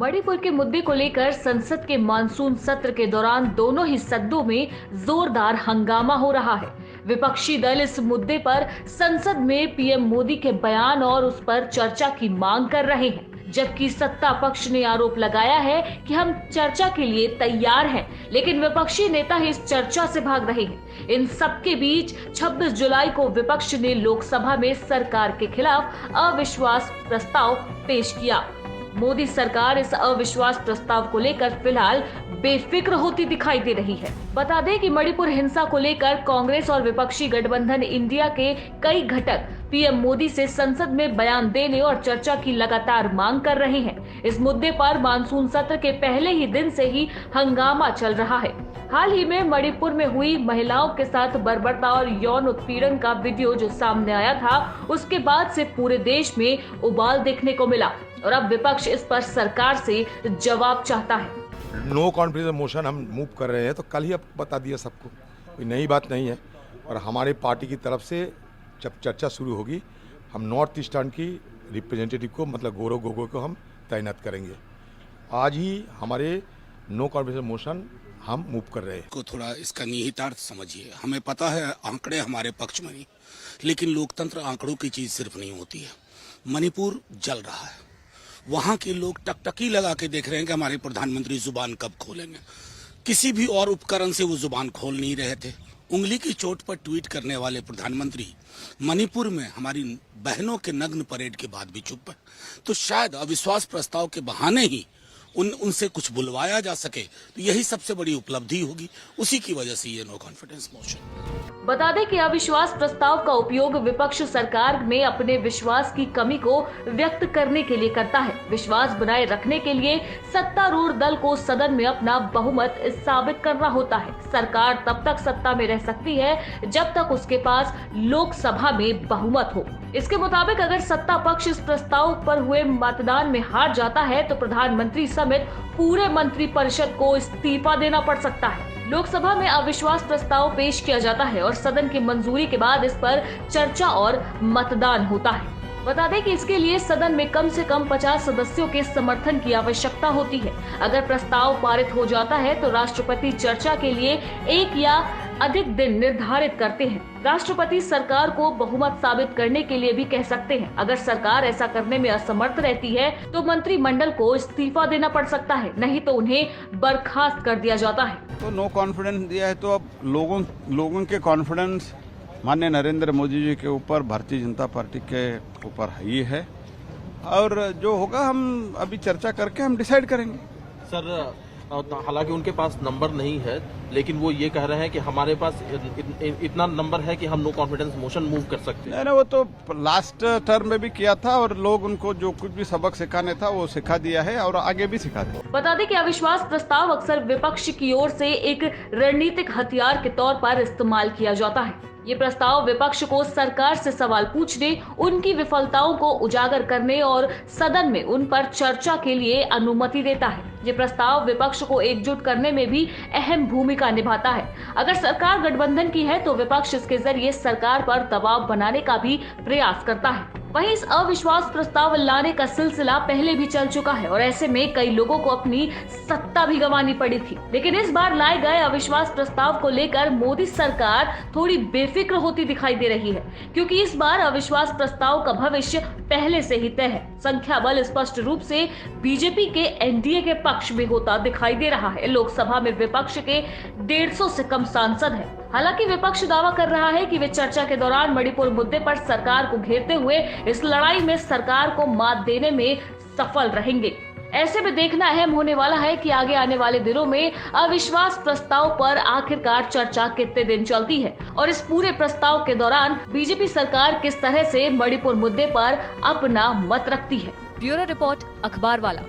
मणिपुर के मुद्दे को लेकर संसद के मानसून सत्र के दौरान दोनों ही सदनों में जोरदार हंगामा हो रहा है। विपक्षी दल इस मुद्दे पर संसद में पीएम मोदी के बयान और उस पर चर्चा की मांग कर रहे हैं, जबकि सत्ता पक्ष ने आरोप लगाया है कि हम चर्चा के लिए तैयार हैं, लेकिन विपक्षी नेता ही इस चर्चा से भाग रहे हैं। इन सबके बीच 26 जुलाई को विपक्ष ने लोकसभा में सरकार के खिलाफ अविश्वास प्रस्ताव पेश किया। मोदी सरकार इस अविश्वास प्रस्ताव को लेकर फिलहाल बेफिक्र होती दिखाई दे रही है। बता दें कि मणिपुर हिंसा को लेकर कांग्रेस और विपक्षी गठबंधन इंडिया के कई घटक पीएम मोदी से संसद में बयान देने और चर्चा की लगातार मांग कर रहे हैं। इस मुद्दे पर मानसून सत्र के पहले ही दिन से ही हंगामा चल रहा है। हाल ही में मणिपुर में हुई महिलाओं के साथ बर्बरता और यौन उत्पीड़न का वीडियो जो सामने आया था, उसके बाद से पूरे देश में उबाल देखने को मिला और अब विपक्ष इस पर सरकार से जवाब चाहता है। नो कॉन्फिडेंस मोशन हम मूव कर रहे हैं, तो कल ही अब बता दिया सबको, कोई नई बात नहीं है। और हमारे पार्टी की तरफ से जब चर्चा शुरू होगी, हम नॉर्थ ईस्टर्न की रिप्रेजेंटेटिव को, मतलब गौरव गोगोई को हम तैनात करेंगे। आज ही हमारे नो कॉन्फिडेंस मोशन हम मूव कर रहे हैं। को थोड़ा इसका निहितार्थ समझिए। हमें पता है आंकड़े हमारे पक्ष में नहीं, लेकिन लोकतंत्र आंकड़ों की चीज सिर्फ नहीं होती है। मणिपुर जल रहा है, वहां के लोग टकटकी लगा के देख रहे हैं कि हमारे प्रधानमंत्री जुबान कब खोलेंगे। किसी भी और उपकरण से वो जुबान खोल नहीं रहे थे। उंगली की चोट पर ट्वीट करने वाले प्रधानमंत्री मणिपुर में हमारी बहनों के नग्न परेड के बाद भी चुप है। तो शायद अविश्वास प्रस्ताव के बहाने ही उनसे कुछ बुलवाया जा सके, तो यही सबसे बड़ी उपलब्धि होगी। उसी की वजह से ये नो कॉन्फिडेंस मोशन। बता दें कि अविश्वास प्रस्ताव का उपयोग विपक्ष सरकार में अपने विश्वास की कमी को व्यक्त करने के लिए करता है। विश्वास बनाए रखने के लिए सत्तारूढ़ दल को सदन में अपना बहुमत साबित करना होता है। सरकार तब तक सत्ता में रह सकती है जब तक उसके पास लोकसभा में बहुमत हो। इसके मुताबिक अगर सत्ता पक्ष इस प्रस्ताव पर हुए मतदान में हार जाता है तो प्रधानमंत्री समेत पूरे मंत्रिपरिषद को इस्तीफा देना पड़ सकता है। लोकसभा में अविश्वास प्रस्ताव पेश किया जाता है और सदन की मंजूरी के बाद इस पर चर्चा और मतदान होता है। बता दें कि इसके लिए सदन में कम से कम 50 सदस्यों के समर्थन की आवश्यकता होती है। अगर प्रस्ताव पारित हो जाता है तो राष्ट्रपति चर्चा के लिए एक या अधिक दिन निर्धारित करते हैं। राष्ट्रपति सरकार को बहुमत साबित करने के लिए भी कह सकते हैं। अगर सरकार ऐसा करने में असमर्थ रहती है तो मंत्रिमंडल को इस्तीफा देना पड़ सकता है, नहीं तो उन्हें बर्खास्त कर दिया जाता है। तो नो कॉन्फिडेंस दिया है, तो अब लोगों के कॉन्फिडेंस माननीय नरेंद्र मोदी जी के ऊपर, भारतीय जनता पार्टी के ऊपर ही है। और जो होगा हम अभी चर्चा करके हम डिसाइड करेंगे। सर, हालांकि उनके पास नंबर नहीं है, लेकिन वो ये कह रहे हैं कि हमारे पास इतना नंबर है कि हम नो कॉन्फिडेंस मोशन मूव कर सकते हैं। नहीं, वो तो लास्ट टर्म में भी किया था और लोग उनको जो कुछ भी सबक सिखाने था वो सिखा दिया है और आगे भी सिखा दें। बता दें कि अविश्वास प्रस्ताव अक्सर विपक्ष की ओर से एक रणनीतिक हथियार के तौर पर इस्तेमाल किया जाता है। ये प्रस्ताव विपक्ष को सरकार से सवाल पूछने, उनकी विफलताओं को उजागर करने और सदन में उन पर चर्चा के लिए अनुमति देता है। ये प्रस्ताव विपक्ष को एकजुट करने में भी अहम भूमिका निभाता है। अगर सरकार गठबंधन की है तो विपक्ष इसके जरिए सरकार पर दबाव बनाने का भी प्रयास करता है। वहीं इस अविश्वास प्रस्ताव लाने का सिलसिला पहले भी चल चुका है और ऐसे में कई लोगों को अपनी सत्ता भी गंवानी पड़ी थी। लेकिन इस बार लाए गए अविश्वास प्रस्ताव को लेकर मोदी सरकार थोड़ी बेफिक्र होती दिखाई दे रही है, क्योंकि इस बार अविश्वास प्रस्ताव का भविष्य पहले से ही तय है। संख्या बल स्पष्ट रूप से बीजेपी के एनडीए के पक्ष में होता दिखाई दे रहा है। लोकसभा में विपक्ष के 150 से कम सांसद हैं। हालांकि विपक्ष दावा कर रहा है कि वे चर्चा के दौरान मणिपुर मुद्दे पर सरकार को घेरते हुए इस लड़ाई में सरकार को मात देने में सफल रहेंगे। ऐसे में देखना अहम होने वाला है कि आगे आने वाले दिनों में अविश्वास प्रस्ताव पर आखिरकार चर्चा कितने दिन चलती है और इस पूरे प्रस्ताव के दौरान बीजेपी सरकार किस तरह से मणिपुर मुद्दे पर अपना मत रखती है। ब्यूरो रिपोर्ट, अखबार वाला।